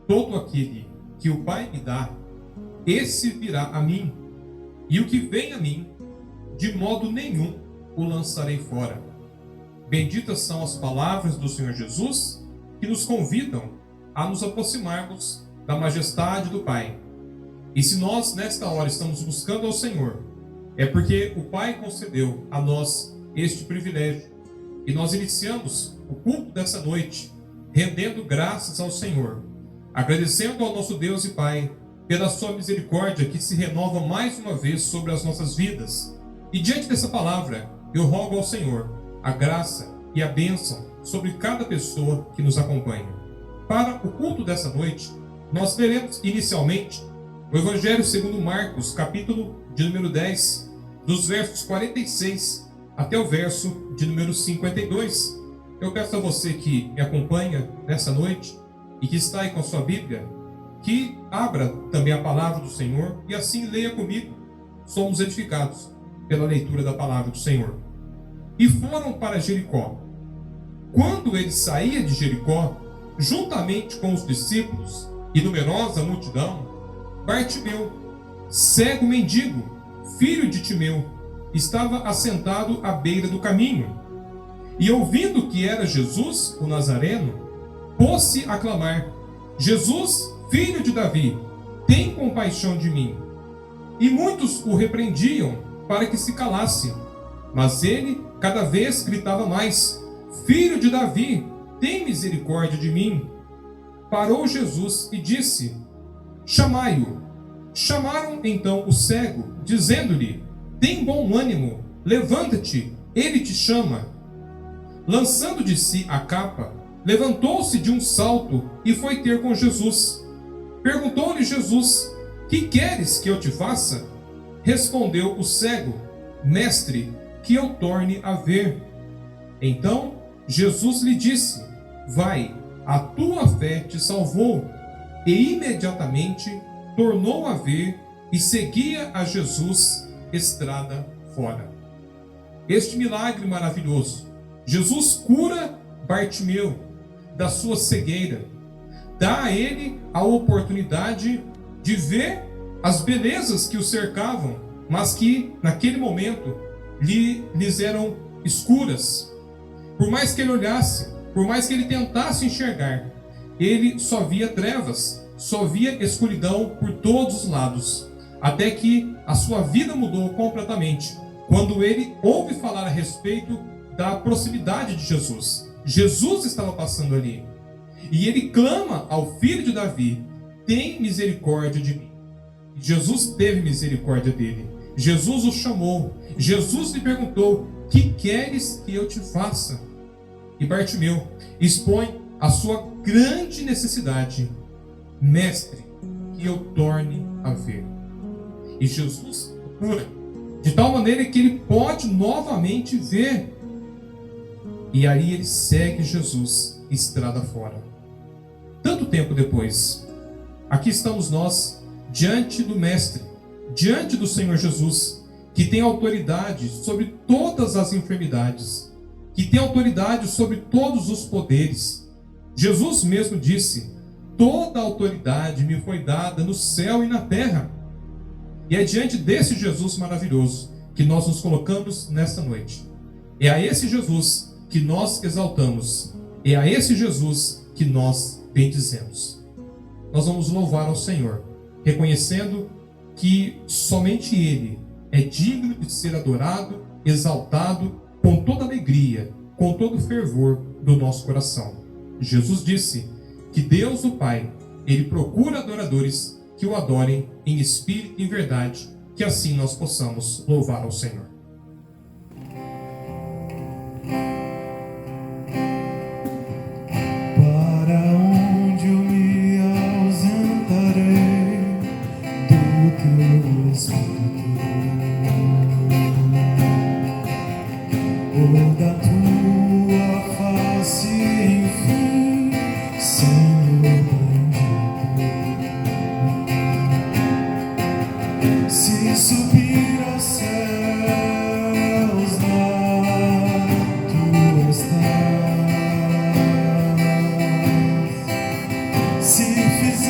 todo aquele que o Pai me dá, esse virá a mim, e o que vem a mim, de modo nenhum o lançarei fora. Benditas são as palavras do Senhor Jesus, que nos convidam a nos aproximarmos da majestade do Pai. E se nós, nesta hora, estamos buscando ao Senhor, é porque o Pai concedeu a nós este privilégio. E nós iniciamos o culto dessa noite, rendendo graças ao Senhor, agradecendo ao nosso Deus e Pai pela sua misericórdia que se renova mais uma vez sobre as nossas vidas. E diante dessa palavra, eu rogo ao Senhor a graça e a bênção sobre cada pessoa que nos acompanha. Para o culto dessa noite, nós leremos inicialmente o Evangelho segundo Marcos, capítulo de número 10, dos versos 46 até o verso de número 52. Eu peço a você que me acompanha nessa noite e que está aí com a sua Bíblia, que abra também a palavra do Senhor e assim leia comigo. Somos edificados pela leitura da palavra do Senhor. E foram para Jericó. Quando ele saía de Jericó, juntamente com os discípulos e numerosa multidão, Bartimeu, cego mendigo, filho de Timeu, estava assentado à beira do caminho. E ouvindo que era Jesus, o Nazareno, pôs-se a clamar: Jesus, filho de Davi, tem compaixão de mim. E muitos o repreendiam para que se calasse. Mas ele cada vez gritava mais: Filho de Davi, tem misericórdia de mim. Parou Jesus e disse: Chamai-o. Chamaram então o cego, dizendo-lhe: Tem bom ânimo, levanta-te, ele te chama. Lançando de si a capa, levantou-se de um salto e foi ter com Jesus. Perguntou-lhe Jesus: Que queres que eu te faça? Respondeu o cego: Mestre, que eu torne a ver. Então Jesus lhe disse: Vai, a tua fé te salvou. E imediatamente tornou a ver e seguia a Jesus estrada fora. Este milagre maravilhoso, Jesus cura Bartimeu da sua cegueira, dá a ele a oportunidade de ver as belezas que o cercavam, mas que naquele momento lhes eram escuras. Por mais que ele olhasse, por mais que ele tentasse enxergar, ele só via trevas, só via escuridão por todos os lados, até que a sua vida mudou completamente, quando ele ouve falar a respeito da proximidade de Jesus. Jesus estava passando ali, e ele clama ao filho de Davi: tem misericórdia de mim. Jesus teve misericórdia dele. Jesus o chamou. Jesus lhe perguntou: que queres que eu te faça? E Bartimeu expõe a sua grande necessidade: Mestre, que eu torne a ver. E Jesus cura, de tal maneira que ele pode novamente ver. E aí ele segue Jesus estrada fora. Tanto tempo depois, aqui estamos nós, diante do Mestre, diante do Senhor Jesus, que tem autoridade sobre todas as enfermidades, que tem autoridade sobre todos os poderes. Jesus mesmo disse: toda a autoridade me foi dada no céu e na terra. E é diante desse Jesus maravilhoso que nós nos colocamos nesta noite. É a esse Jesus que nós exaltamos. É a esse Jesus que nós bendizemos. Nós vamos louvar ao Senhor, reconhecendo que somente Ele é digno de ser adorado, exaltado, com toda alegria, com todo fervor do nosso coração. Jesus disse que Deus, o Pai, Ele procura adoradores que o adorem em espírito e em verdade, que assim nós possamos louvar ao Senhor. Para onde eu me ausentarei do teu espírito, ou da tua face, enfim, Senhor bendito. Se subir aos céus, lá tu estás. Se fizer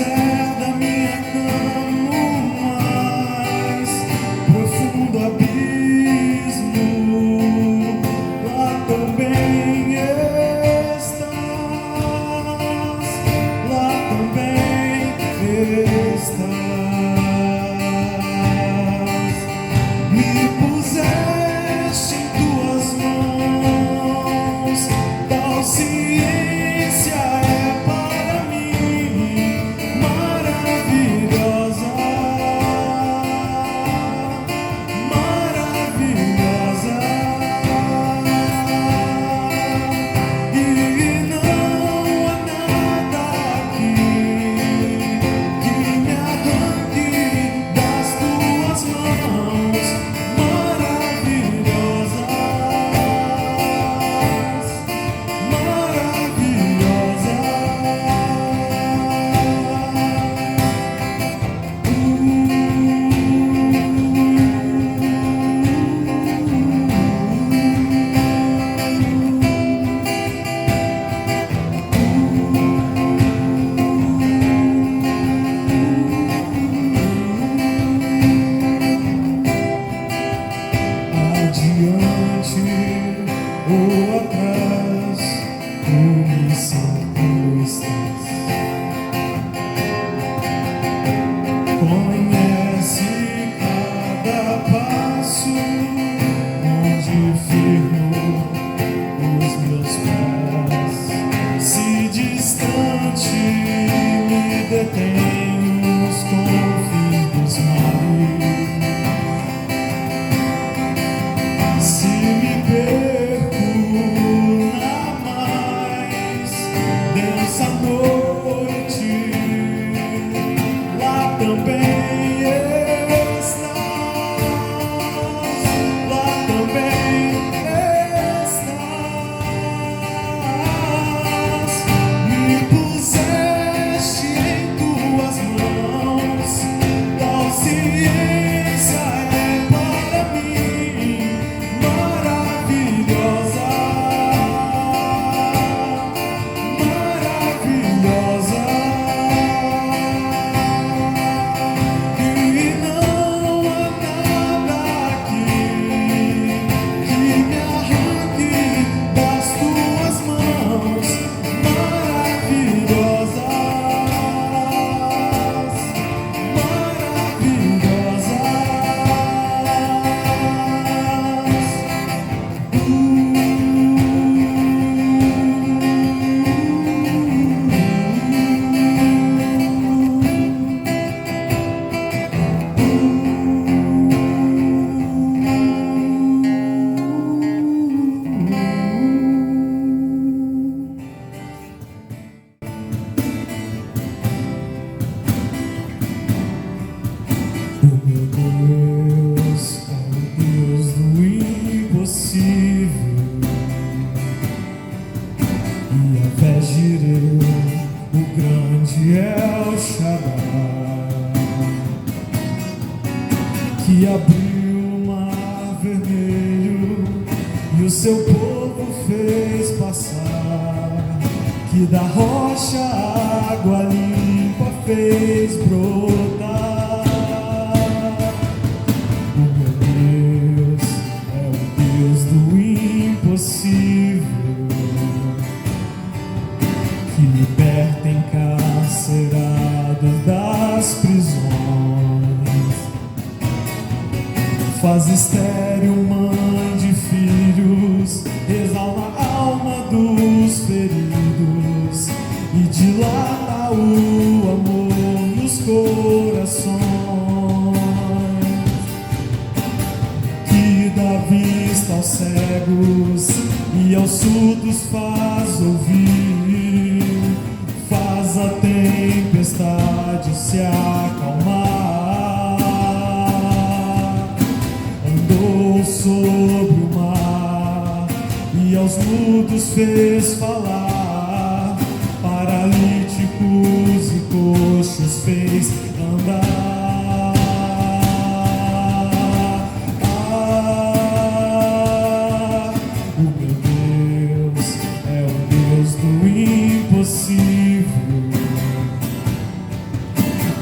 que abriu o mar vermelho e o seu povo fez passar, que da rocha água limpa fez brotar. O meu Deus é o Deus do impossível, que liberta encarcerados das prisões, faz estéril mãe de filhos, exala a alma dos feridos e dilata o amor nos corações, que dá vista aos cegos e aos surdos faz ouvir, faz a tempestade se acalmar, andou sobre o mar e aos mudos fez falar, paralíticos e coxos fez andar. O meu Deus é o Deus do impossível,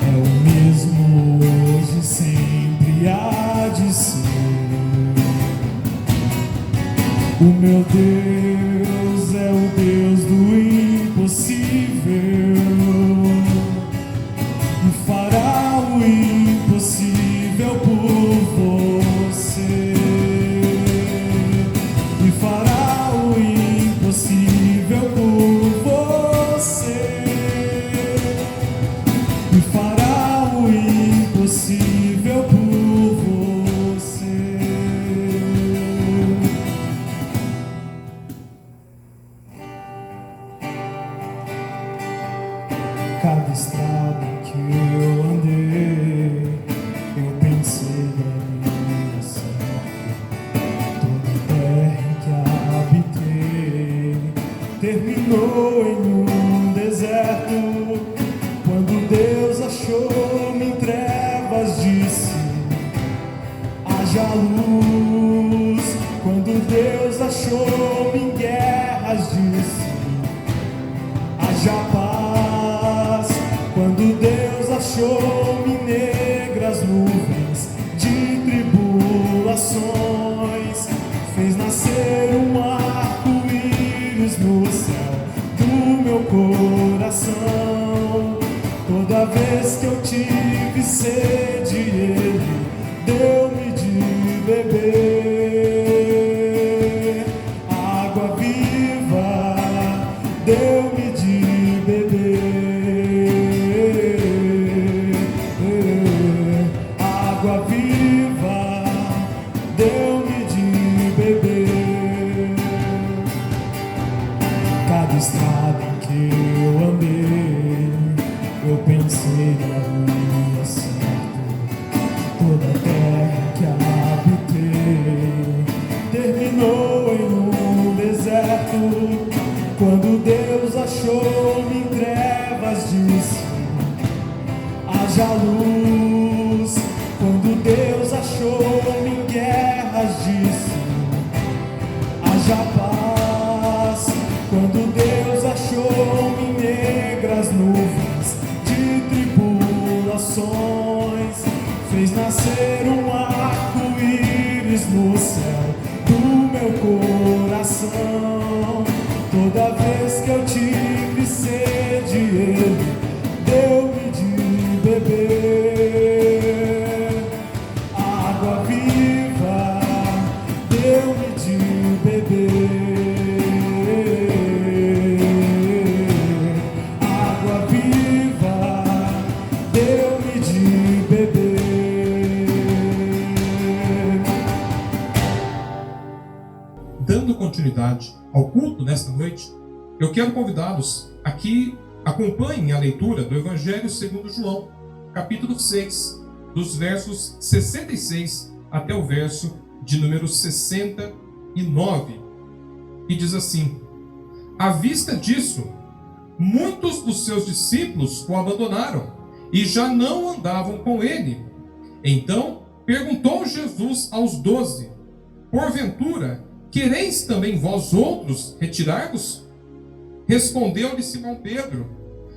é o mesmo hoje, sempre há de ser. O meu Deus é o Deus do impossível e fará o impossível por você, e fará o impossível por você, e fará o impossível por você. Cada estrada que eu andei, eu pensei daria certo. Toda terra em que habitei terminou em um deserto. Quando Deus achou-me em trevas, disse: haja luz. Quando Deus achou-me em guerras, disse: haja paz. Quando Deus achou-me em negras nuvens de tribulações, fez nascer um arco-íris no céu do meu coração. Toda vez que eu tive sede, Ele deu-me de beber. Água viva, deu-me de beber. Água viva, deu-me de beber. Cada estrada em que eu andei, eu pensei daria certo. Toda terra que habitei terminou em um deserto. Quando Deus achou-me em trevas, disse: haja luz. Quando Deus achou-me em guerras, disse: haja paz. Quando Deus achou-me em negras nuvens de tribulações, fez nascer um arco-íris no céu do meu coração. Toda vez que eu tive sede, Ele deu-me de beber. Água viva, deu-me de beber. Água viva, deu-me de beber. Dando continuidade ao culto nesta noite, eu quero convidá-los a que acompanhem a leitura do Evangelho segundo João, capítulo 6, dos versos 66 até o verso de número 69, e diz assim: à vista disso, muitos dos seus discípulos o abandonaram e já não andavam com ele. Então perguntou Jesus aos 12: porventura, quereis também vós outros retirar-vos? Respondeu-lhe Simão Pedro: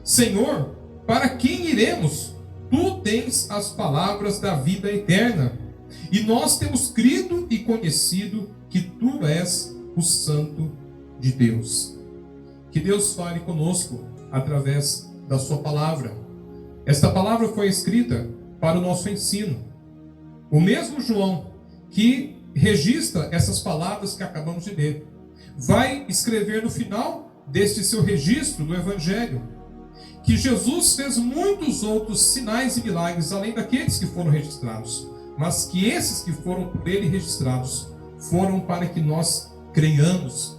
Senhor, para quem iremos? Tu tens as palavras da vida eterna, e nós temos crido e conhecido que tu és o Santo de Deus. Que Deus fale conosco através da sua palavra. Esta palavra foi escrita para o nosso ensino. O mesmo João que registra essas palavras que acabamos de ler vai escrever no final deste seu registro do Evangelho que Jesus fez muitos outros sinais e milagres além daqueles que foram registrados, mas que esses que foram por ele registrados foram para que nós creiamos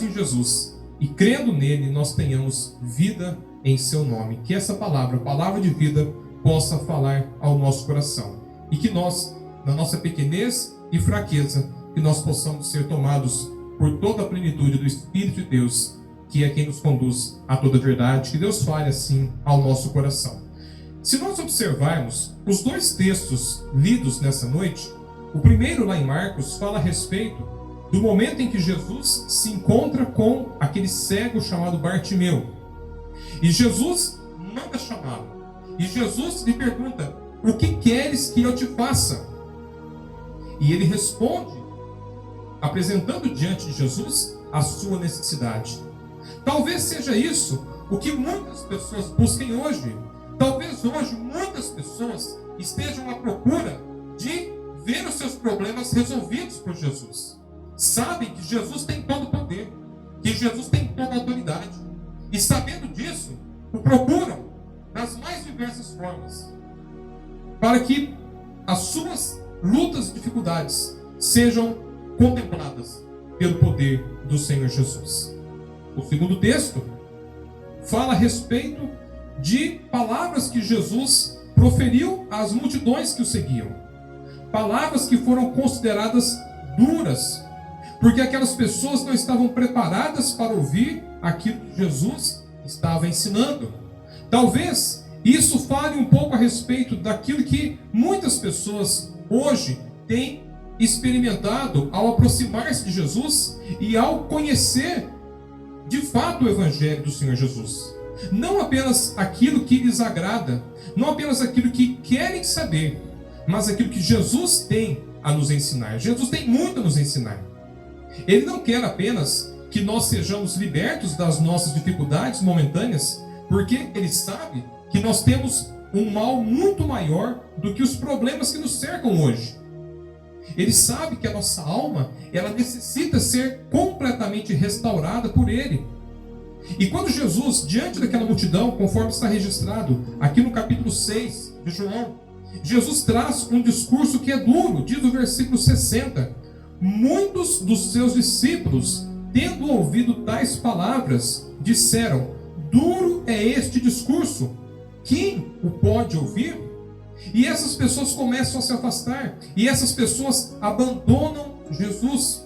em Jesus, e crendo nele nós tenhamos vida em seu nome. Que essa palavra, a palavra de vida, possa falar ao nosso coração, e que nós, na nossa pequenez e fraqueza, que nós possamos ser tomados por toda a plenitude do Espírito de Deus, que é quem nos conduz a toda a verdade. Que Deus fale assim ao nosso coração. Se nós observarmos os dois textos lidos nessa noite, o primeiro lá em Marcos fala a respeito do momento em que Jesus se encontra com aquele cego chamado Bartimeu. E Jesus manda chamá-lo. E Jesus lhe pergunta: o que queres que eu te faça? E ele responde, apresentando diante de Jesus a sua necessidade. Talvez seja isso o que muitas pessoas busquem hoje. Talvez hoje muitas pessoas estejam à procura de ver os seus problemas resolvidos por Jesus. Sabem que Jesus tem todo o poder, que Jesus tem toda a autoridade. E sabendo disso, o procuram das mais diversas formas, para que as suas lutas e dificuldades sejam contempladas pelo poder do Senhor Jesus. O segundo texto fala a respeito de palavras que Jesus proferiu às multidões que o seguiam. Palavras que foram consideradas duras, porque aquelas pessoas não estavam preparadas para ouvir aquilo que Jesus estava ensinando. Talvez isso fale um pouco a respeito daquilo que muitas pessoas hoje têm experimentado ao aproximar-se de Jesus e ao conhecer de fato o Evangelho do Senhor Jesus. Não apenas aquilo que lhes agrada, não apenas aquilo que querem saber, mas aquilo que Jesus tem a nos ensinar. Jesus tem muito a nos ensinar. Ele não quer apenas que nós sejamos libertos das nossas dificuldades momentâneas, porque Ele sabe que nós temos um mal muito maior do que os problemas que nos cercam hoje. Ele sabe que a nossa alma, ela necessita ser completamente restaurada por Ele. E quando Jesus, diante daquela multidão, conforme está registrado aqui no capítulo 6 de João, Jesus traz um discurso que é duro. Diz o versículo 60: muitos dos seus discípulos, tendo ouvido tais palavras, disseram: duro é este discurso, quem o pode ouvir? E essas pessoas começam a se afastar, e essas pessoas abandonam Jesus.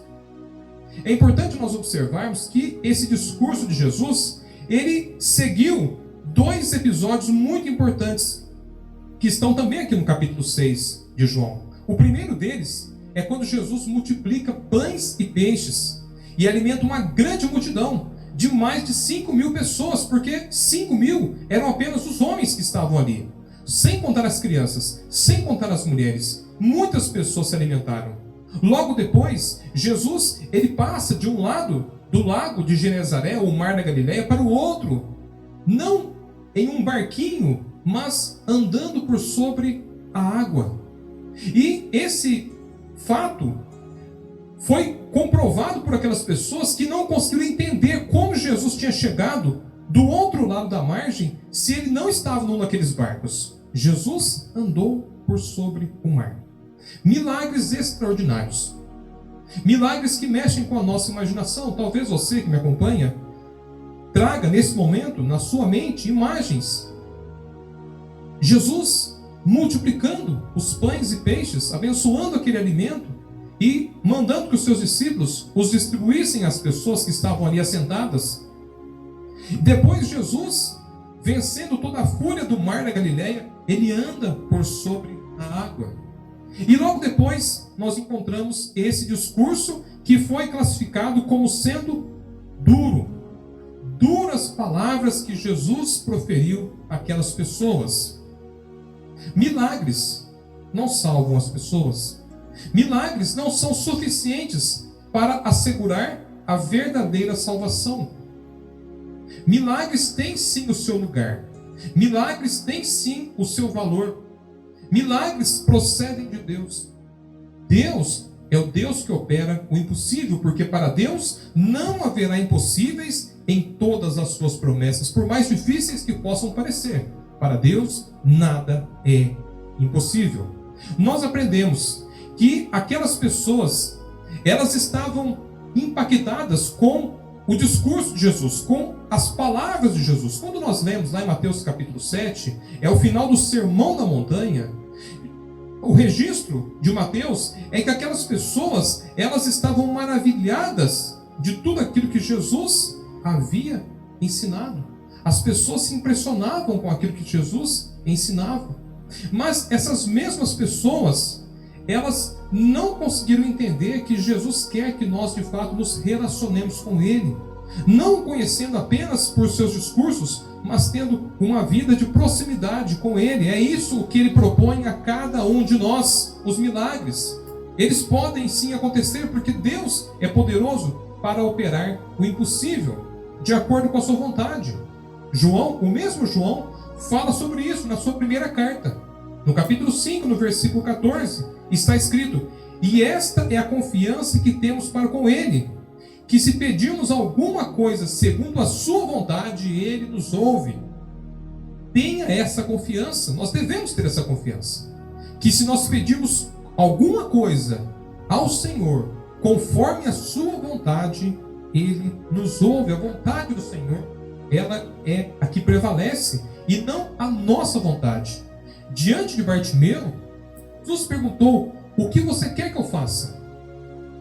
É importante nós observarmos que esse discurso de Jesus, ele seguiu dois episódios muito importantes, que estão também aqui no capítulo 6 de João. O primeiro deles é quando Jesus multiplica pães e peixes, e alimenta uma grande multidão, de mais de 5.000 pessoas, porque 5.000 eram apenas os homens que estavam ali, sem contar as crianças, sem contar as mulheres. Muitas pessoas se alimentaram. Logo depois, Jesus, ele passa de um lado do lago de Genezaré, ou mar da Galileia, para o outro, não em um barquinho, mas andando por sobre a água. E esse fato foi comprovado por aquelas pessoas que não conseguiram entender como Jesus tinha chegado do outro lado da margem, se ele não estava num daqueles barcos. Jesus andou por sobre o mar. Milagres extraordinários. Milagres que mexem com a nossa imaginação. Talvez você que me acompanha traga nesse momento na sua mente imagens. Jesus multiplicando os pães e peixes, abençoando aquele alimento e mandando que os seus discípulos os distribuíssem às pessoas que estavam ali assentadas. Depois Jesus, vencendo toda a fúria do mar da Galileia, ele anda por sobre a água. E logo depois nós encontramos esse discurso que foi classificado como sendo duro. Duras palavras que Jesus proferiu àquelas pessoas. Milagres não salvam as pessoas. Milagres não são suficientes para assegurar a verdadeira salvação. Milagres têm sim o seu lugar. Milagres têm sim o seu valor. Milagres procedem de Deus. Deus é o Deus que opera o impossível, porque para Deus não haverá impossíveis em todas as suas promessas, por mais difíceis que possam parecer. Para Deus nada é impossível. Nós aprendemos que aquelas pessoas, elas estavam impactadas com o discurso de Jesus, com as palavras de Jesus. Quando nós lemos lá em Mateus capítulo 7, é o final do Sermão da Montanha. O registro de Mateus é que aquelas pessoas, elas estavam maravilhadas de tudo aquilo que Jesus havia ensinado. As pessoas se impressionavam com aquilo que Jesus ensinava. Mas essas mesmas pessoas, elas não conseguiram entender que Jesus quer que nós de fato nos relacionemos com Ele, não conhecendo apenas por seus discursos, mas tendo uma vida de proximidade com Ele. É isso que Ele propõe a cada um de nós. Os milagres, eles podem sim acontecer, porque Deus é poderoso para operar o impossível, de acordo com a sua vontade. João, o mesmo João, fala sobre isso na sua primeira carta. No capítulo 5, no versículo 14, está escrito: e esta é a confiança que temos para com Ele, que se pedirmos alguma coisa segundo a sua vontade, Ele nos ouve. Tenha essa confiança, nós devemos ter essa confiança, que se nós pedirmos alguma coisa ao Senhor, conforme a sua vontade, Ele nos ouve. A vontade do Senhor, ela é a que prevalece, e não a nossa vontade. Diante de Bartimeu, Jesus perguntou: o que você quer que eu faça?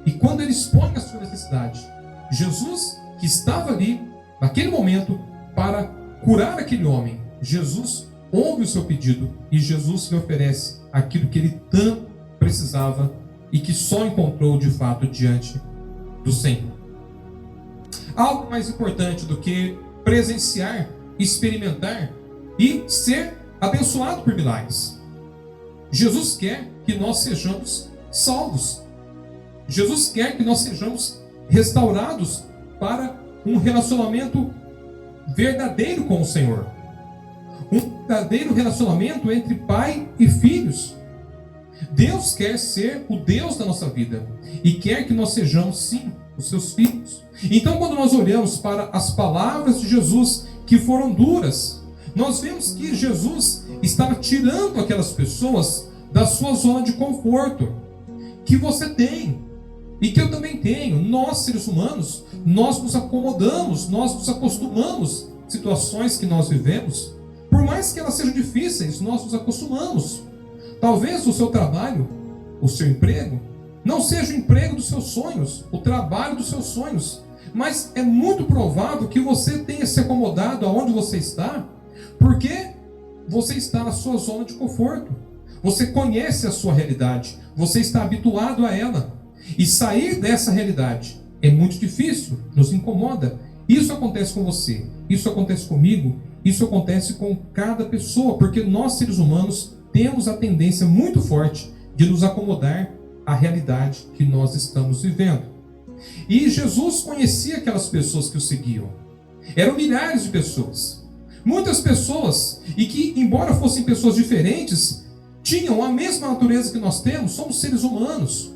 E quando ele expõe a sua necessidade, Jesus, que estava ali, naquele momento, para curar aquele homem, Jesus ouve o seu pedido e Jesus lhe oferece aquilo que ele tanto precisava e que só encontrou de fato diante do Senhor. Algo mais importante do que presenciar, experimentar e ser abençoado por milagres. Jesus quer que nós sejamos salvos. Jesus quer que nós sejamos restaurados para um relacionamento verdadeiro com o Senhor. Um verdadeiro relacionamento entre pai e filhos. Deus quer ser o Deus da nossa vida e quer que nós sejamos, sim, os seus filhos. Então, quando nós olhamos para as palavras de Jesus, que foram duras, nós vemos que Jesus estava tirando aquelas pessoas da sua zona de conforto, que você tem e que eu também tenho. Nós, seres humanos, nós nos acomodamos, nós nos acostumamos às situações que nós vivemos. Por mais que elas sejam difíceis, nós nos acostumamos. Talvez o seu trabalho, o seu emprego, não seja o emprego dos seus sonhos, o trabalho dos seus sonhos, mas é muito provável que você tenha se acomodado aonde você está, porque você está na sua zona de conforto. Você conhece a sua realidade, você está habituado a ela. E sair dessa realidade é muito difícil, nos incomoda. Isso acontece com você, isso acontece comigo, isso acontece com cada pessoa, porque nós, seres humanos, temos a tendência muito forte de nos acomodar à realidade que nós estamos vivendo. E Jesus conhecia aquelas pessoas que o seguiam. Eram milhares de pessoas. Muitas pessoas, e que, embora fossem pessoas diferentes, tinham a mesma natureza que nós temos, somos seres humanos.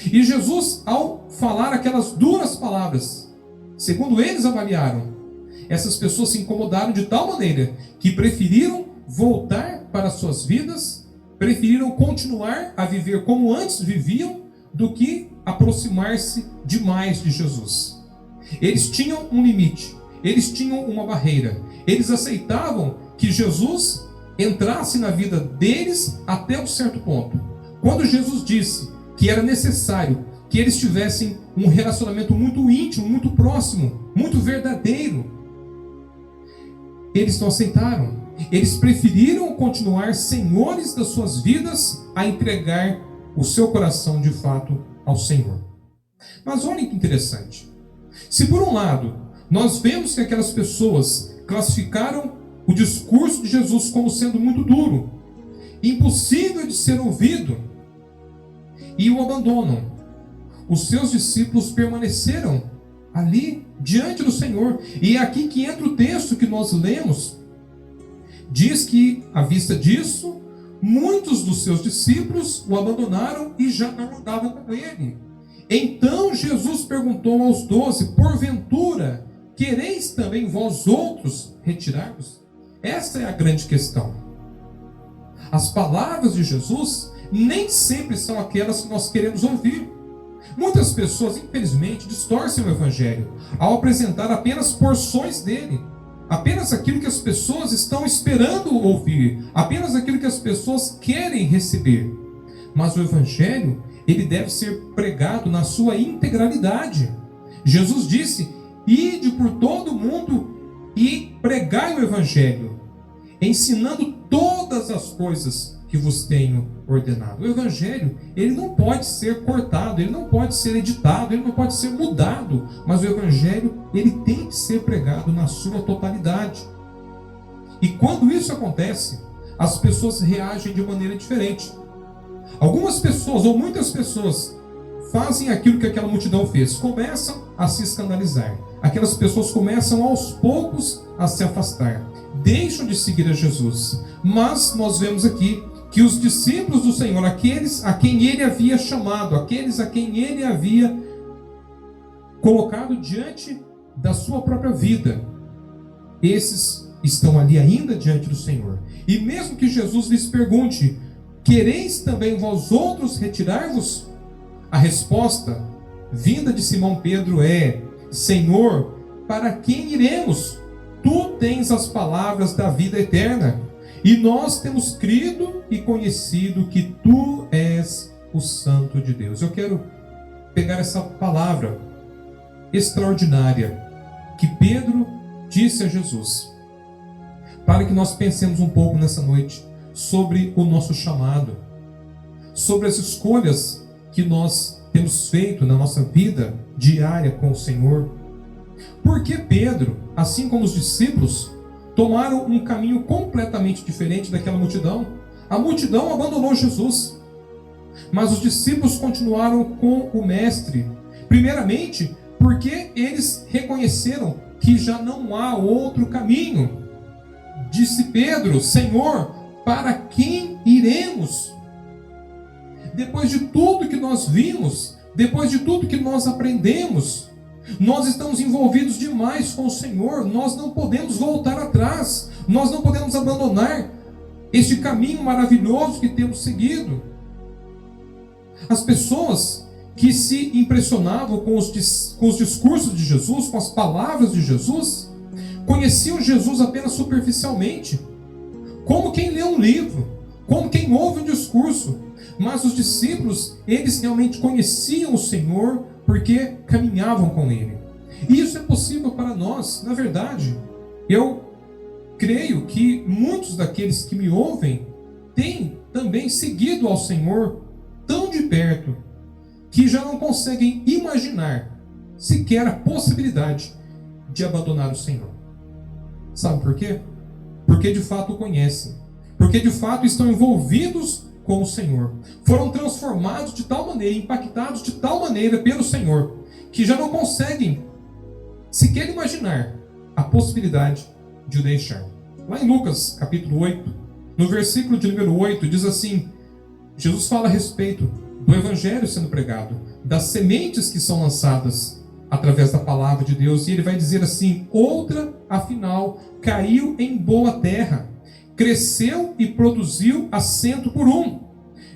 E Jesus, ao falar aquelas duras palavras, segundo eles avaliaram, essas pessoas se incomodaram de tal maneira que preferiram voltar para as suas vidas, preferiram continuar a viver como antes viviam, do que aproximar-se demais de Jesus. Eles tinham um limite, eles tinham uma barreira, eles aceitavam que Jesus entrasse na vida deles até um certo ponto. Quando Jesus disse que era necessário que eles tivessem um relacionamento muito íntimo, muito próximo, muito verdadeiro, eles não aceitaram. Eles preferiram continuar senhores das suas vidas a entregar o seu coração de fato ao Senhor. Mas olha que interessante. Se por um lado nós vemos que aquelas pessoas classificaram o discurso de Jesus como sendo muito duro, impossível de ser ouvido, e o abandonam, os seus discípulos permaneceram ali diante do Senhor. E é aqui que entra o texto que nós lemos. Diz que, à vista disso, muitos dos seus discípulos o abandonaram e já não andavam com ele. Então Jesus perguntou aos 12: porventura, quereis também vós outros retirar-vos? Essa é a grande questão. As palavras de Jesus nem sempre são aquelas que nós queremos ouvir. Muitas pessoas, infelizmente, distorcem o Evangelho ao apresentar apenas porções dele, apenas aquilo que as pessoas estão esperando ouvir, apenas aquilo que as pessoas querem receber. Mas o Evangelho, ele deve ser pregado na sua integralidade. Jesus disse: ide por todo o mundo e pregai o Evangelho, ensinando todas as coisas que vos tenho ordenado. O Evangelho, ele não pode ser cortado, ele não pode ser editado, ele não pode ser mudado, mas o Evangelho, ele tem que ser pregado na sua totalidade. E quando isso acontece, as pessoas reagem de maneira diferente. Algumas pessoas, ou muitas pessoas, fazem aquilo que aquela multidão fez, começam a se escandalizar. Aquelas pessoas começam aos poucos a se afastar, deixam de seguir a Jesus. Mas nós vemos aqui que os discípulos do Senhor, aqueles a quem ele havia chamado, aqueles a quem ele havia colocado diante da sua própria vida, esses estão ali ainda diante do Senhor. E mesmo que Jesus lhes pergunte: quereis também vós outros retirar-vos? A resposta vinda de Simão Pedro é: Senhor, para quem iremos? Tu tens as palavras da vida eterna, e nós temos crido e conhecido que tu és o Santo de Deus. Eu quero pegar essa palavra extraordinária que Pedro disse a Jesus, para que nós pensemos um pouco nessa noite sobre o nosso chamado, sobre as escolhas que nós temos feito na nossa vida diária com o Senhor. Porque Pedro, assim como os discípulos, tomaram um caminho completamente diferente daquela multidão. A multidão abandonou Jesus, mas os discípulos continuaram com o Mestre. Primeiramente, porque eles reconheceram que já não há outro caminho. Disse Pedro: Senhor, para quem iremos? Depois de tudo que nós vimos, depois de tudo que nós aprendemos, nós estamos envolvidos demais com o Senhor, nós não podemos voltar atrás, nós não podemos abandonar este caminho maravilhoso que temos seguido. As pessoas que se impressionavam com os discursos de Jesus, com as palavras de Jesus, conheciam Jesus apenas superficialmente, como quem lê um livro, como quem ouve um discurso. Mas os discípulos, eles realmente conheciam o Senhor porque caminhavam com Ele. E isso é possível para nós. Na verdade, eu creio que muitos daqueles que me ouvem têm também seguido ao Senhor tão de perto que já não conseguem imaginar sequer a possibilidade de abandonar o Senhor. Sabe por quê? Porque de fato o conhecem. Porque de fato estão envolvidos com o Senhor. Foram transformados de tal maneira, impactados de tal maneira pelo Senhor, que já não conseguem sequer imaginar a possibilidade de o deixar. Lá em Lucas, capítulo 8, no versículo de número 8, diz assim: Jesus fala a respeito do Evangelho sendo pregado, das sementes que são lançadas através da palavra de Deus, e ele vai dizer assim: outra, afinal, caiu em boa terra, cresceu e produziu a 100 por 1.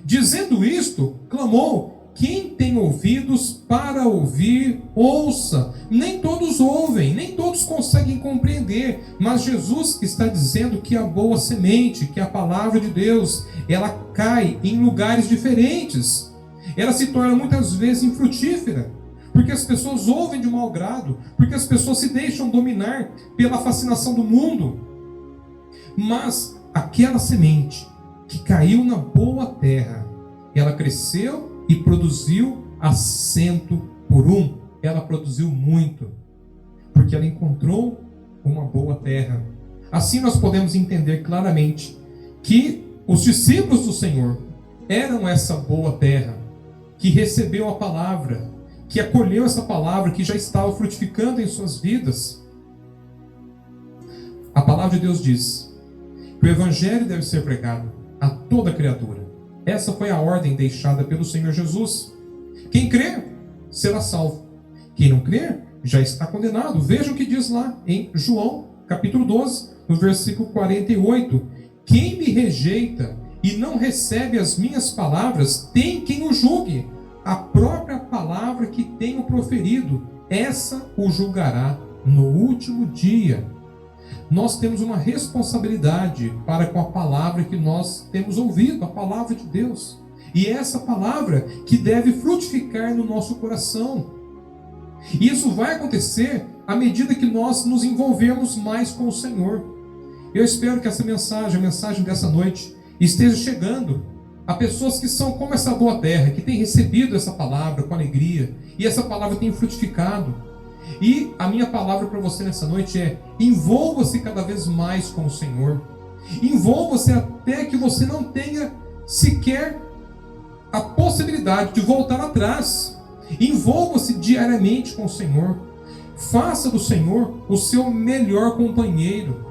Dizendo isto, clamou: quem tem ouvidos para ouvir, ouça. Nem todos ouvem, nem todos conseguem compreender, mas Jesus está dizendo que a boa semente, que a palavra de Deus, ela cai em lugares diferentes. Ela se torna muitas vezes infrutífera, porque as pessoas ouvem de mau grado, porque as pessoas se deixam dominar pela fascinação do mundo. Mas aquela semente que caiu na boa terra, ela cresceu e produziu a 100%. Ela produziu muito, porque ela encontrou uma boa terra. Assim nós podemos entender claramente que os discípulos do Senhor eram essa boa terra, que recebeu a palavra, que acolheu essa palavra, que já estava frutificando em suas vidas. A palavra de Deus diz que o Evangelho deve ser pregado a toda criatura. Essa foi a ordem deixada pelo Senhor Jesus. Quem crer será salvo. Quem não crer já está condenado. Veja o que diz lá em João, capítulo 12, no versículo 48. Quem me rejeita e não recebe as minhas palavras, tem quem o julgue. A própria palavra que tenho proferido, essa o julgará no último dia. Nós temos uma responsabilidade para com a palavra que nós temos ouvido, a palavra de Deus. E é essa palavra que deve frutificar no nosso coração. E isso vai acontecer à medida que nós nos envolvermos mais com o Senhor. Eu espero que essa mensagem, a mensagem dessa noite, esteja chegando a pessoas que são como essa boa terra, que têm recebido essa palavra com alegria, e essa palavra tem frutificado. E a minha palavra para você nessa noite é: envolva-se cada vez mais com o Senhor. Envolva-se até que você não tenha sequer a possibilidade de voltar atrás. Envolva-se diariamente com o Senhor. Faça do Senhor o seu melhor companheiro,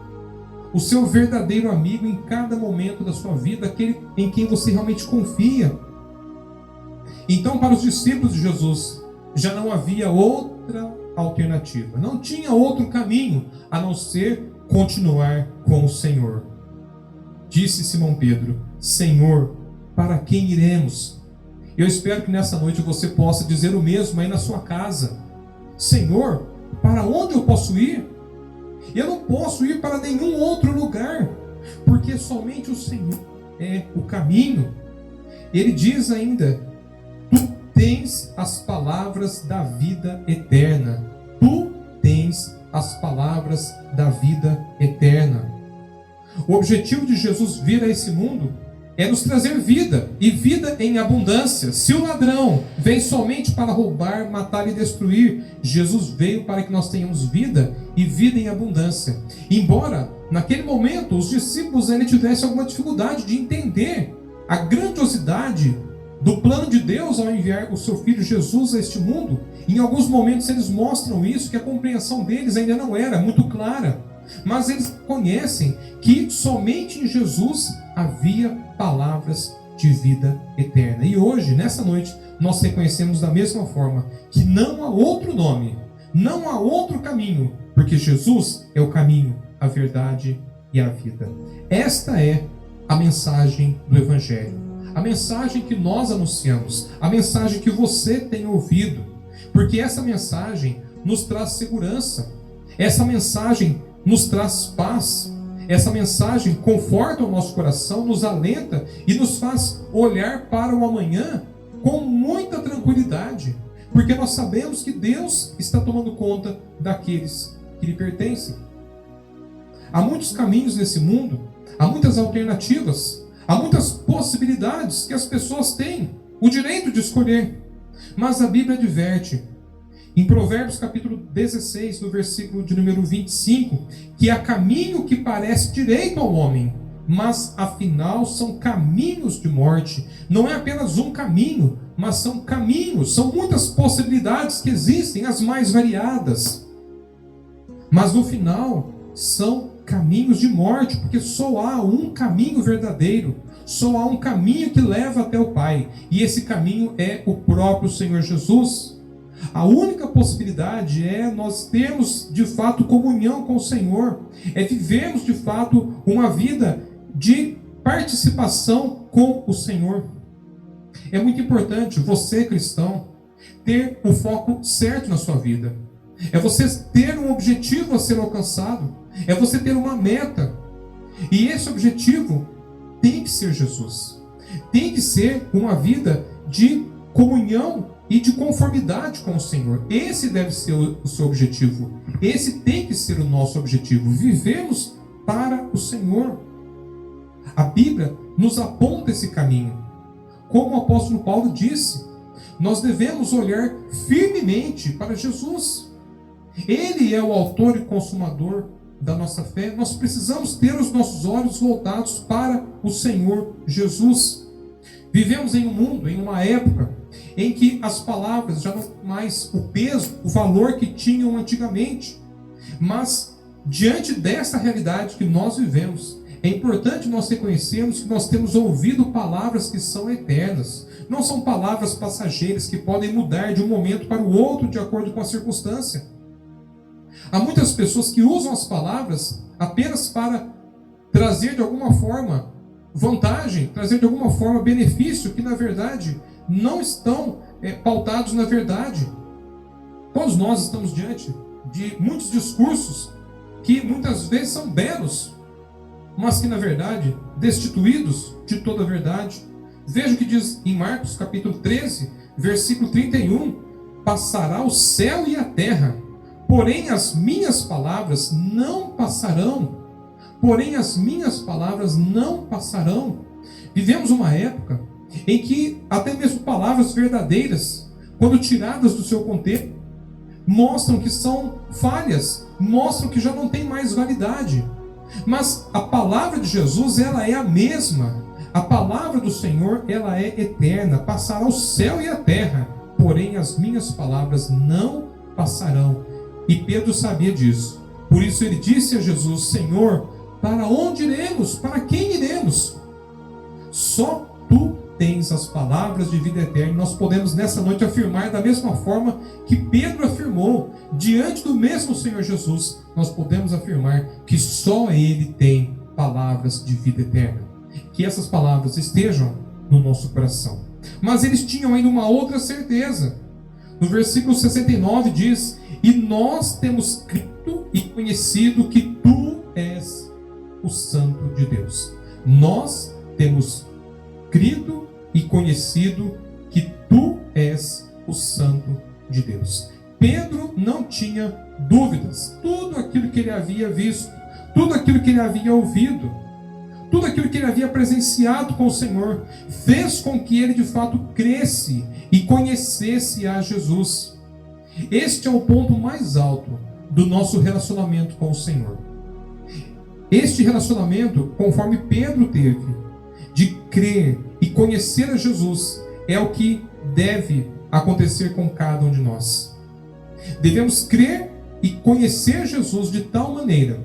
o seu verdadeiro amigo em cada momento da sua vida, aquele em quem você realmente confia. Então, para os discípulos de Jesus, já não havia outra alternativa, não tinha outro caminho a não ser continuar com o Senhor. Disse Simão Pedro: Senhor, para quem iremos? Eu espero que nessa noite você possa dizer o mesmo aí na sua casa: Senhor, para onde eu posso ir? Eu não posso ir para nenhum outro lugar, porque somente o Senhor é o caminho. Ele diz ainda: Tu tens as palavras da vida eterna. Tu tens as palavras da vida eterna. O objetivo de Jesus vir a esse mundo é nos trazer vida, e vida em abundância. Se o ladrão vem somente para roubar, matar e destruir, Jesus veio para que nós tenhamos vida, e vida em abundância. Embora, naquele momento, os discípulos ainda tivessem alguma dificuldade de entender a grandiosidade do plano de Deus ao enviar o seu Filho Jesus a este mundo, em alguns momentos eles mostram isso, que a compreensão deles ainda não era muito clara. Mas eles conhecem que somente em Jesus havia palavras de vida eterna. E hoje, nessa noite, nós reconhecemos da mesma forma que não há outro nome, não há outro caminho, porque Jesus é o caminho, a verdade e a vida. Esta é a mensagem do Evangelho, a mensagem que nós anunciamos, a mensagem que você tem ouvido, porque essa mensagem nos traz segurança, essa mensagem nos traz paz, essa mensagem conforta o nosso coração, nos alenta e nos faz olhar para o amanhã com muita tranquilidade, porque nós sabemos que Deus está tomando conta daqueles que lhe pertencem. Há muitos caminhos nesse mundo, há muitas alternativas, há muitas possibilidades que as pessoas têm o direito de escolher, mas a Bíblia adverte em Provérbios capítulo 16, no versículo de número 25, que há caminho que parece direito ao homem, mas afinal são caminhos de morte. Não é apenas um caminho, mas são caminhos, são muitas possibilidades que existem, as mais variadas. Mas no final, são caminhos de morte, porque só há um caminho verdadeiro, só há um caminho que leva até o Pai, e esse caminho é o próprio Senhor Jesus. A única possibilidade é nós termos de fato comunhão com o Senhor, é vivermos de fato uma vida de participação com o Senhor. É muito importante você, cristão, ter o foco certo na sua vida. É você ter um objetivo a ser alcançado, é você ter uma meta, e esse objetivo tem que ser Jesus, tem que ser uma vida de comunhão e de conformidade com o Senhor. Esse deve ser o seu objetivo. Esse tem que ser o nosso objetivo. Vivemos para o Senhor. A Bíblia nos aponta esse caminho. Como o apóstolo Paulo disse, nós devemos olhar firmemente para Jesus. Ele é o autor e consumador da nossa fé. Nós precisamos ter os nossos olhos voltados para o Senhor Jesus. Vivemos em um mundo, em uma época, em que as palavras já não têm mais o peso, o valor que tinham antigamente. Mas, diante dessa realidade que nós vivemos, é importante nós reconhecermos que nós temos ouvido palavras que são eternas. Não são palavras passageiras que podem mudar de um momento para o outro de acordo com a circunstância. Há muitas pessoas que usam as palavras apenas para trazer de alguma forma vantagem, trazer de alguma forma benefício, que na verdade não estão pautados na verdade. Todos nós estamos diante de muitos discursos que muitas vezes são belos, mas que na verdade destituídos de toda a verdade. Veja o que diz em Marcos capítulo 13, versículo 31: passará o céu e a terra, porém as minhas palavras não passarão. Porém as minhas palavras não passarão. Vivemos uma época em que até mesmo palavras verdadeiras, quando tiradas do seu contexto, mostram que são falhas, mostram que já não tem mais validade. Mas a palavra de Jesus, ela é a mesma. A palavra do Senhor, ela é eterna. Passará o céu e a terra, porém as minhas palavras não passarão. E Pedro sabia disso. Por isso ele disse a Jesus: Senhor, para onde iremos? Para quem iremos? Só tu tens as palavras de vida eterna. Nós podemos nessa noite afirmar da mesma forma que Pedro afirmou, diante do mesmo Senhor Jesus, nós podemos afirmar que só Ele tem palavras de vida eterna. Que essas palavras estejam no nosso coração. Mas eles tinham ainda uma outra certeza. No versículo 69 diz: e nós temos crido e conhecido que tu és o Santo de Deus. Nós temos crido e conhecido que tu és o Santo de Deus. Pedro não tinha dúvidas. Tudo aquilo que ele havia visto, tudo aquilo que ele havia ouvido, tudo aquilo que ele havia presenciado com o Senhor, fez com que ele de fato cresce e conhecesse a Jesus. Este é o ponto mais alto do nosso relacionamento com o Senhor. Este relacionamento, conforme Pedro teve, de crer e conhecer a Jesus, é o que deve acontecer com cada um de nós. Devemos crer e conhecer Jesus de tal maneira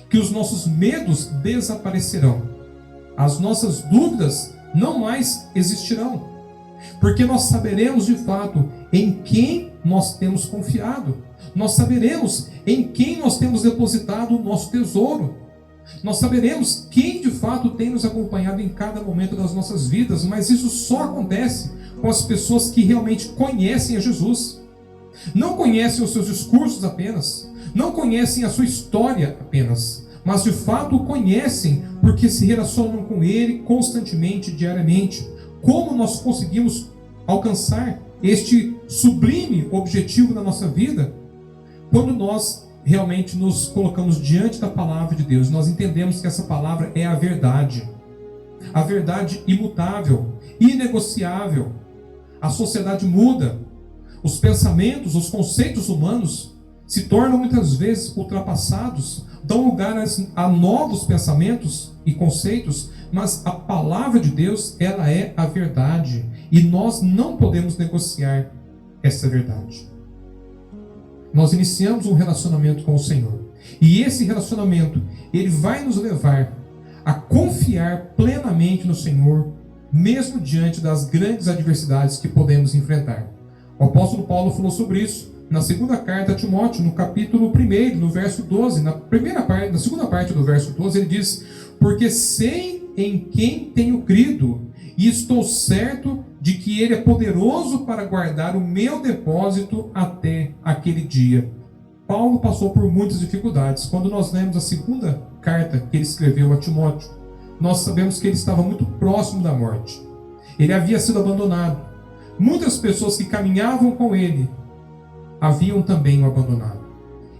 que os nossos medos desaparecerão, as nossas dúvidas não mais existirão, porque nós saberemos de fato em quem nós temos confiado. Nós saberemos em quem nós temos depositado o nosso tesouro. Nós saberemos quem de fato tem nos acompanhado em cada momento das nossas vidas, mas isso só acontece com as pessoas que realmente conhecem a Jesus. Não conhecem os seus discursos apenas, não conhecem a sua história apenas, mas de fato o conhecem porque se relacionam com Ele constantemente, diariamente. Como nós conseguimos alcançar este sublime objetivo na nossa vida? Quando nós realmente nos colocamos diante da palavra de Deus, nós entendemos que essa palavra é a verdade imutável, inegociável. A sociedade muda, os pensamentos, os conceitos humanos se tornam muitas vezes ultrapassados, dão lugar a novos pensamentos e conceitos, mas a palavra de Deus, ela é a verdade, e nós não podemos negociar essa verdade. Nós iniciamos um relacionamento com o Senhor, e esse relacionamento, ele vai nos levar a confiar plenamente no Senhor, mesmo diante das grandes adversidades que podemos enfrentar. O apóstolo Paulo falou sobre isso na segunda carta a Timóteo, no capítulo 1, no verso 12, na segunda parte do verso 12, ele diz: porque sei em quem tenho crido, e estou certo de que Ele é poderoso para guardar o meu depósito até aquele dia. Paulo passou por muitas dificuldades. Quando nós lemos a segunda carta que ele escreveu a Timóteo, nós sabemos que ele estava muito próximo da morte. Ele havia sido abandonado. Muitas pessoas que caminhavam com ele haviam também o abandonado.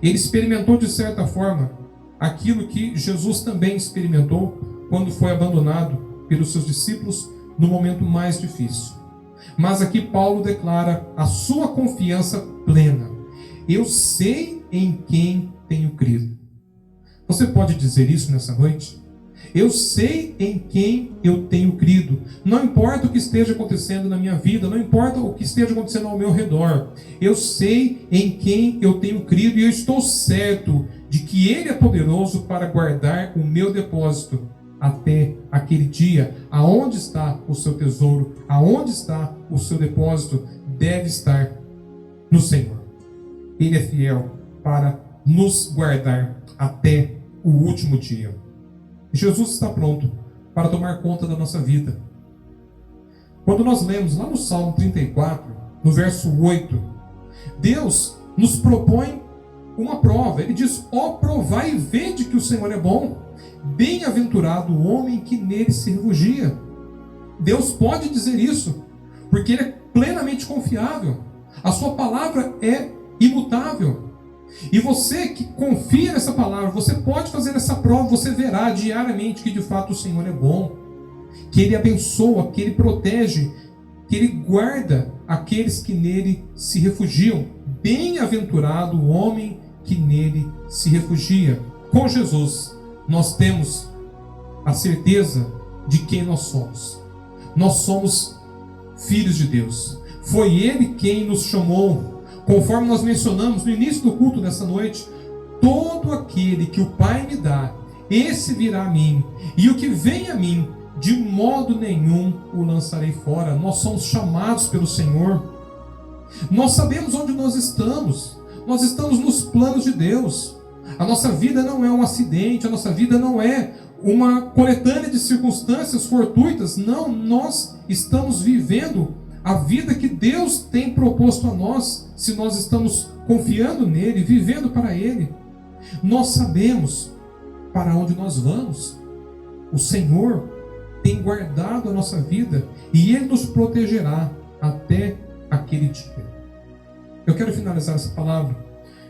Ele experimentou de certa forma aquilo que Jesus também experimentou quando foi abandonado pelos seus discípulos no momento mais difícil. Mas aqui Paulo declara a sua confiança plena. Eu sei em quem tenho crido. Você pode dizer isso nessa noite? Eu sei em quem eu tenho crido. Não importa o que esteja acontecendo na minha vida, não importa o que esteja acontecendo ao meu redor. Eu sei em quem eu tenho crido e eu estou certo de que Ele é poderoso para guardar o meu depósito até aquele dia. Aonde está o seu tesouro? Aonde está o seu depósito? Deve estar no Senhor. Ele é fiel para nos guardar até o último dia. Jesus está pronto para tomar conta da nossa vida. Quando nós lemos lá no Salmo 34, no verso 8, Deus nos propõe uma prova. Ele diz: ó, provai e vede que o Senhor é bom. Bem-aventurado o homem que nele se refugia. Deus pode dizer isso, porque Ele é plenamente confiável. A sua palavra é imutável. E você que confia nessa palavra, você pode fazer essa prova, você verá diariamente que de fato o Senhor é bom, que Ele abençoa, que Ele protege, que Ele guarda aqueles que nele se refugiam. Bem-aventurado o homem que nele se refugia. Com Jesus, nós temos a certeza de quem nós somos. Nós somos filhos de Deus. Foi Ele quem nos chamou. Conforme nós mencionamos no início do culto dessa noite, todo aquele que o Pai me dá, esse virá a mim, e o que vem a mim, de modo nenhum o lançarei fora. Nós somos chamados pelo Senhor. Nós sabemos onde nós estamos nos planos de Deus. A nossa vida não é um acidente, a nossa vida não é uma coletânea de circunstâncias fortuitas. Não, nós estamos vivendo a vida que Deus tem proposto a nós, se nós estamos confiando nele, vivendo para Ele. Nós sabemos para onde nós vamos. O Senhor tem guardado a nossa vida e Ele nos protegerá até aquele dia. Eu quero finalizar essa palavra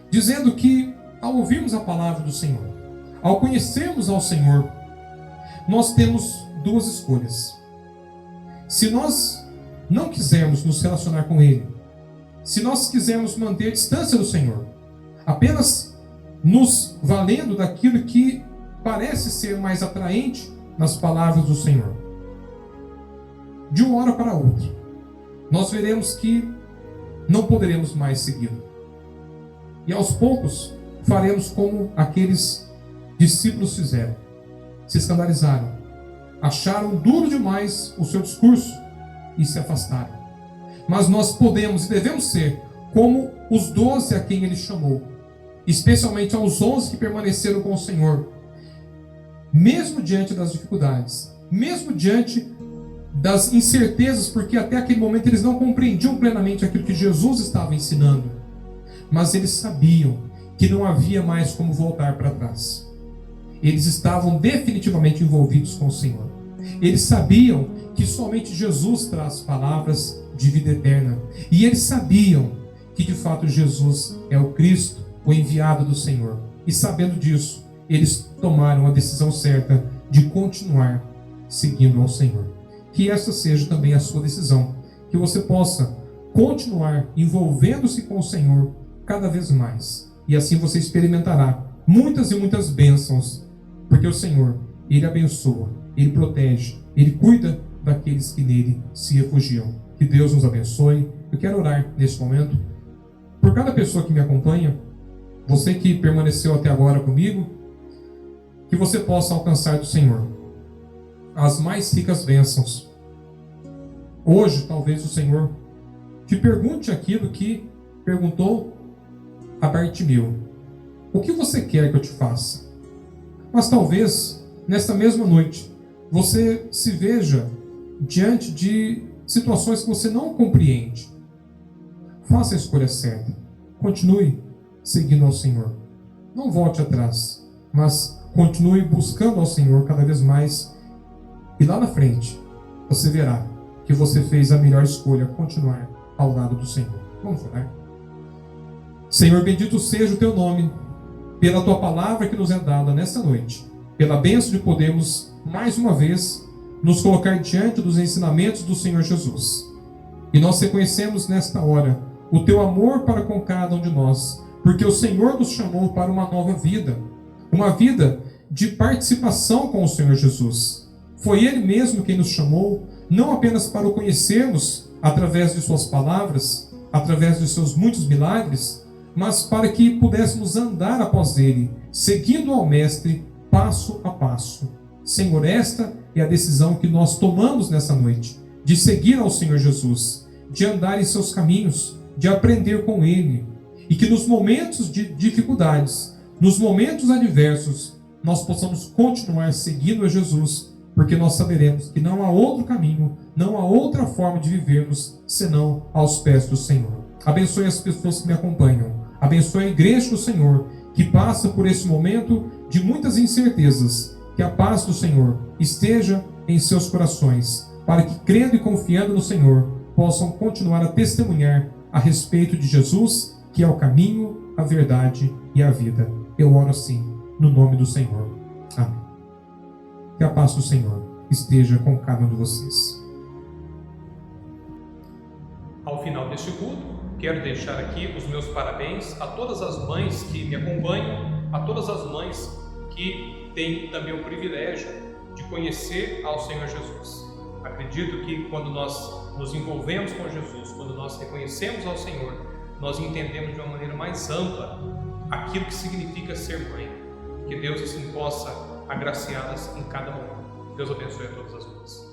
dizendo que, ao ouvirmos a palavra do Senhor, ao conhecermos ao Senhor, nós temos duas escolhas. Se nós não quisermos nos relacionar com Ele, se nós quisermos manter a distância do Senhor, apenas nos valendo daquilo que parece ser mais atraente nas palavras do Senhor, de uma hora para outra, nós veremos que não poderemos mais segui-lo. E aos poucos faremos como aqueles discípulos fizeram. Se escandalizaram, acharam duro demais o seu discurso e se afastaram. Mas nós podemos e devemos ser como os 12 a quem Ele chamou, especialmente aos 11 que permaneceram com o Senhor, mesmo diante das dificuldades, mesmo diante das incertezas, porque até aquele momento eles não compreendiam plenamente aquilo que Jesus estava ensinando, mas eles sabiam que não havia mais como voltar para trás. Eles estavam definitivamente envolvidos com o Senhor. Eles sabiam que somente Jesus traz palavras de vida eterna. E eles sabiam que de fato Jesus é o Cristo, o enviado do Senhor. E sabendo disso, eles tomaram a decisão certa de continuar seguindo ao Senhor. Que essa seja também a sua decisão. Que você possa continuar envolvendo-se com o Senhor cada vez mais. E assim você experimentará muitas e muitas bênçãos. Porque o Senhor, Ele abençoa, Ele protege, Ele cuida daqueles que nele se refugiam. Que Deus nos abençoe. Eu quero orar neste momento por cada pessoa que me acompanha, você que permaneceu até agora comigo, que você possa alcançar do Senhor as mais ricas bênçãos. Hoje, talvez o Senhor te pergunte aquilo que perguntou a Bartimeu: o que você quer que eu te faça? Mas talvez, nesta mesma noite, você se veja diante de situações que você não compreende. Faça a escolha certa. Continue seguindo ao Senhor. Não volte atrás, mas continue buscando ao Senhor cada vez mais. E lá na frente, você verá que você fez a melhor escolha, continuar ao lado do Senhor. Vamos orar. Senhor, bendito seja o Teu nome. pela tua palavra que nos é dada nesta noite, pela bênção de podermos, mais uma vez, nos colocar diante dos ensinamentos do Senhor Jesus. E nós reconhecemos nesta hora o teu amor para com cada um de nós, porque o Senhor nos chamou para uma nova vida, uma vida de participação com o Senhor Jesus. Foi Ele mesmo quem nos chamou, não apenas para o conhecermos através de suas palavras, através de seus muitos milagres, mas para que pudéssemos andar após Ele, seguindo ao Mestre passo a passo. Senhor, esta é a decisão que nós tomamos nessa noite, de seguir ao Senhor Jesus, de andar em seus caminhos, de aprender com Ele, e que nos momentos de dificuldades, nos momentos adversos, nós possamos continuar seguindo a Jesus, porque nós saberemos que não há outro caminho, não há outra forma de vivermos, senão aos pés do Senhor. Abençoe as pessoas que me acompanham, abençoe a igreja do Senhor, que passa por esse momento de muitas incertezas, que a paz do Senhor esteja em seus corações, para que, crendo e confiando no Senhor, possam continuar a testemunhar a respeito de Jesus, que é o caminho, a verdade e a vida. Eu oro assim, no nome do Senhor. Amém. Que a paz do Senhor esteja com cada um de vocês. Ao final deste culto, quero deixar aqui os meus parabéns a todas as mães que me acompanham, a todas as mães que têm também o privilégio de conhecer ao Senhor Jesus. Acredito que quando nós nos envolvemos com Jesus, quando nós reconhecemos ao Senhor, nós entendemos de uma maneira mais ampla aquilo que significa ser mãe. Que Deus assim possa agraciá-las em cada momento. Deus abençoe a todas as mães.